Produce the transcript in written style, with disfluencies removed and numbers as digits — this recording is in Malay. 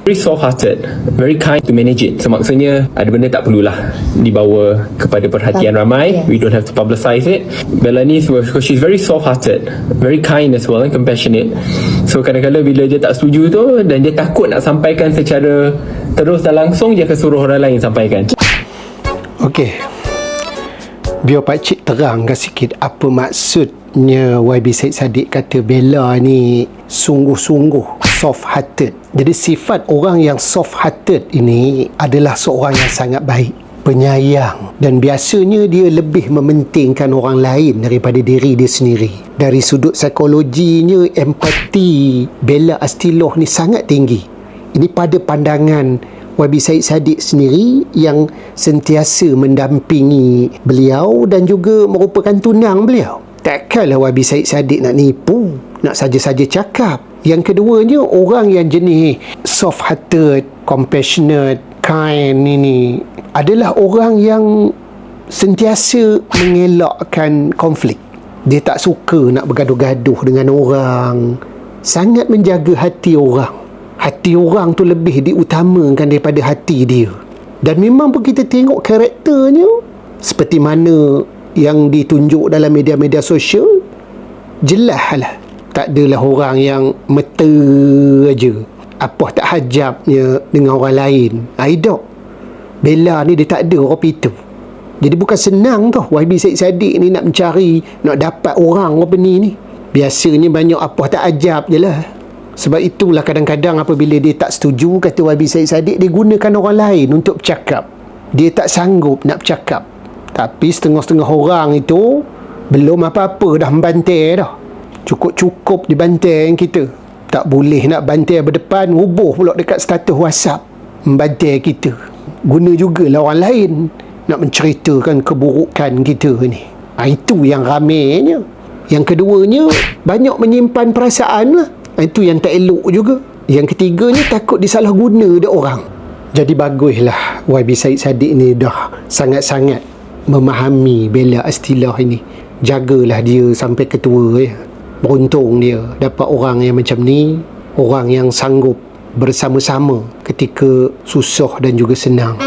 very soft-hearted, very kind to manage it. So maksudnya ada benda tak perlulah dibawa kepada perhatian ramai. We don't have to publicize it. Bella ni, she's very soft-hearted, very kind as well and compassionate. So kadang-kadang bila dia tak setuju tu dan dia takut nak sampaikan secara terus dan langsung, dia akan suruh orang lain sampaikan. Okey, biar pakcik terangkan sikit apa maksudnya YB Syed Saddiq kata Bella ni sungguh-sungguh soft-hearted. Jadi sifat orang yang soft-hearted ini adalah seorang yang sangat baik, penyayang, dan biasanya dia lebih mementingkan orang lain daripada diri dia sendiri. Dari sudut psikologinya, empati Bella Astiloh ni sangat tinggi. Ini pada pandangan YB Syed Saddiq sendiri yang sentiasa mendampingi beliau dan juga merupakan tunang beliau. Takkanlah YB Syed Saddiq nak nipu, nak saja-saja cakap. Yang keduanya, orang yang jenis soft-hearted, compassionate, kind ini adalah orang yang sentiasa mengelakkan konflik. Dia tak suka nak bergaduh-gaduh dengan orang, sangat menjaga hati orang. Hati orang tu lebih diutamakan daripada hati dia. Dan memang pun kita tengok karakternya seperti mana yang ditunjuk dalam media-media sosial, jelas lah tak adalah orang yang meta aja, apa tak hajabnya dengan orang lain. Aidok Bella ni dia tak ada orang itu. Jadi bukan senang tau YB Syed Saddiq ni nak mencari, nak dapat orang apa ni. Biasanya banyak apa tak ajab je lah. Sebab itulah kadang-kadang apabila dia tak setuju, kata YB Syed Saddiq, dia gunakan orang lain untuk bercakap. Dia tak sanggup nak bercakap. Tapi setengah-setengah orang itu belum apa-apa dah membantai dah. Cukup-cukup dibantai kita. Tak boleh nak bantai berdepan, rubuh pula dekat status WhatsApp membantai kita. Guna jugalah orang lain nak menceritakan keburukan kita ni. Itu yang ramainya. Yang keduanya, banyak menyimpan perasaan lah. Itu yang tak elok juga. Yang ketiganya, takut disalah guna dia orang. Jadi baguslah YB Syed Saddiq ni dah sangat-sangat memahami Bella Astiloh ini. Jagalah dia sampai ketua ya. Beruntung dia dapat orang yang macam ni, orang yang sanggup bersama-sama ketika susah dan juga senang.